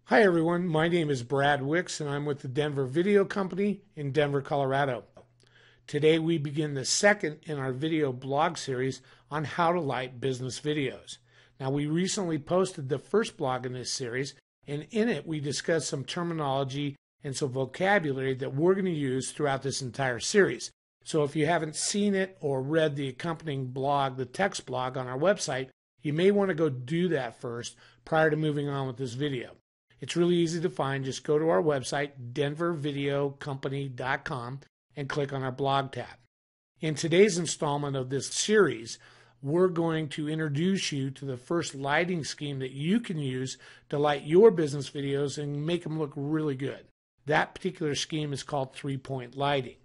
Hi everyone, my name is Brad Wicks and I'm with the Denver Video Company in Denver, Colorado. Today we begin the second in our video blog series on how to light business videos. Now we recently posted the first blog in this series, and in it we discussed some terminology and some vocabulary that we're going to use throughout this entire series. So if you haven't seen it or read the accompanying blog, the text blog on our website, you may want to go do that first prior to moving on with this video. It's really easy to find. Just go to our website, denvervideocompany.com, and click on our blog tab. In today's installment of this series, we're going to introduce you to the first lighting scheme that you can use to light your business videos and make them look really good. That particular scheme is called three-point lighting.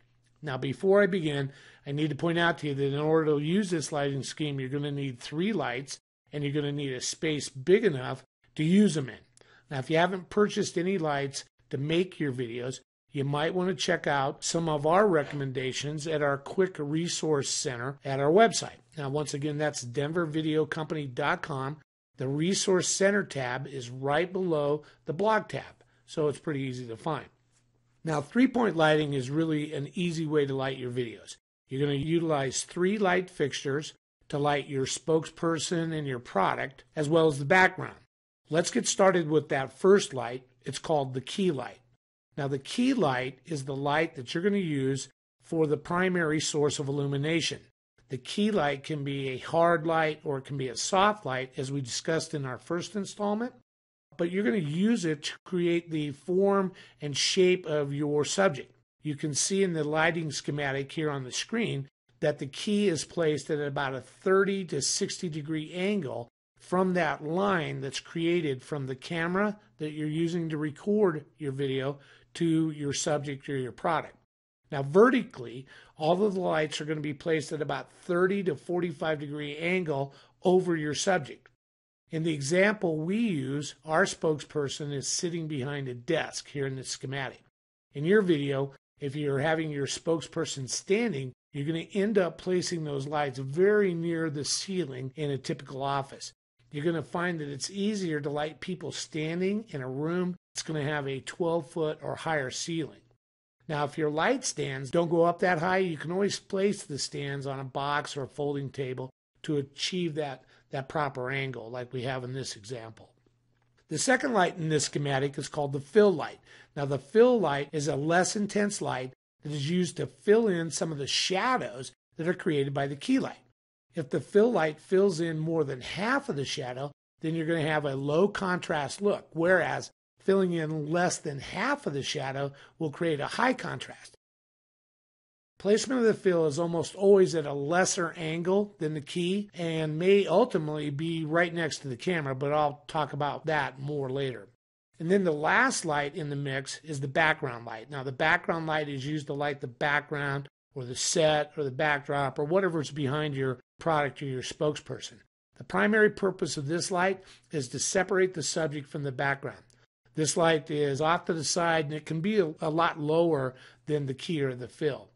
Now, before I begin, I need to point out to you that in order to use this lighting scheme, you're going to need 3 lights, and you're going to need a space big enough to use them in. Now, if you haven't purchased any lights to make your videos, you might want to check out some of our recommendations at our quick resource center at our website. Now, once again, that's denvervideocompany.com. The resource center tab is right below the blog tab, so it's pretty easy to find. Now, three-point lighting is really an easy way to light your videos. You're going to utilize 3 light fixtures to light your spokesperson and your product, as well as the background. Let's get started with that first light. It's called the key light. Now, the key light is the light that you're going to use for the primary source of illumination. The key light can be a hard light or it can be a soft light, as we discussed in our first installment, but you're going to use it to create the form and shape of your subject. You can see in the lighting schematic here on the screen that the key is placed at about a 30 to 60 degree angle from that line that's created from the camera that you're using to record your video to your subject or your product. Now, vertically, all of the lights are going to be placed at about 30 to 45 degree angle over your subject. In the example we use, our spokesperson is sitting behind a desk here in the schematic. In your video, if you're having your spokesperson standing, you're going to end up placing those lights very near the ceiling in a typical office. You're going to find that it's easier to light people standing in a room that's going to have a 12-foot or higher ceiling. Now, if your light stands don't go up that high, you can always place the stands on a box or a folding table to achieve that proper angle like we have in this example. The second light in this schematic is called the fill light. Now, the fill light is a less intense light that is used to fill in some of the shadows that are created by the key light. If the fill light fills in more than half of the shadow, then you're going to have a low contrast look, whereas filling in less than half of the shadow will create a high contrast. Placement of the fill is almost always at a lesser angle than the key and may ultimately be right next to the camera, but I'll talk about that more later. And then the last light in the mix is the background light. Now, the background light is used to light the background or the set or the backdrop or whatever's behind your product or your spokesperson. The primary purpose of this light is to separate the subject from the background. This light is off to the side and it can be a lot lower than the key or the fill.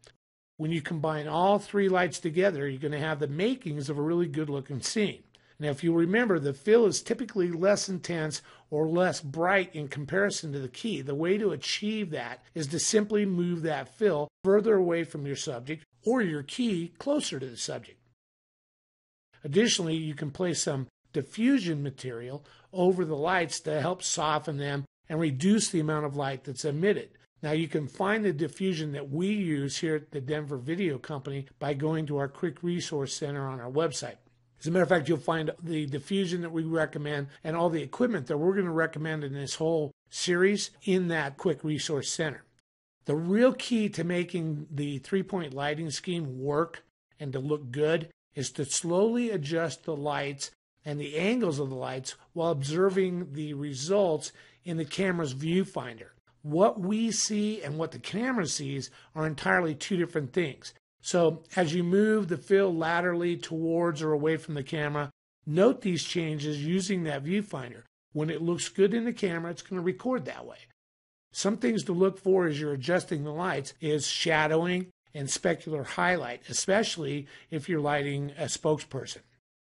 When you combine all 3 lights together, you're going to have the makings of a really good looking scene. Now, if you remember, the fill is typically less intense or less bright in comparison to the key. The way to achieve that is to simply move that fill further away from your subject or your key closer to the subject. Additionally, you can place some diffusion material over the lights to help soften them and reduce the amount of light that's emitted. Now, you can find the diffusion that we use here at the Denver Video Company by going to our quick resource center on our website. As a matter of fact, you'll find the diffusion that we recommend and all the equipment that we're going to recommend in this whole series in that quick resource center. The real key to making the three-point lighting scheme work and to look good is to slowly adjust the lights and the angles of the lights while observing the results in the camera's viewfinder. What we see and what the camera sees are entirely 2 different things. So as you move the fill laterally towards or away from the camera, note these changes using that viewfinder. When it looks good in the camera, it's going to record that way. Some things to look for as you're adjusting the lights is shadowing and specular highlight, especially if you're lighting a spokesperson.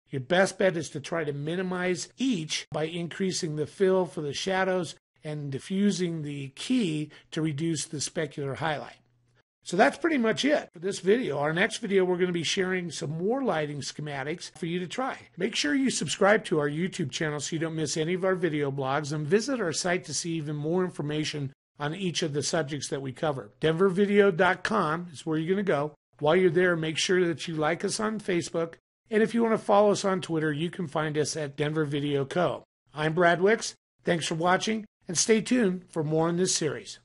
Your best bet is to try to minimize each by increasing the fill for the shadows and diffusing the key to reduce the specular highlight. So that's pretty much it for this video. Our next video, we're going to be sharing some more lighting schematics for you to try. Make sure you subscribe to our YouTube channel so you don't miss any of our video blogs, and visit our site to see even more information on each of the subjects that we cover. denvervideo.com is where you're going to go. While you're there, make sure that you like us on Facebook, and if you want to follow us on Twitter, you can find us at Denver Video Co. I'm Brad Wicks. Thanks for watching, and stay tuned for more in this series.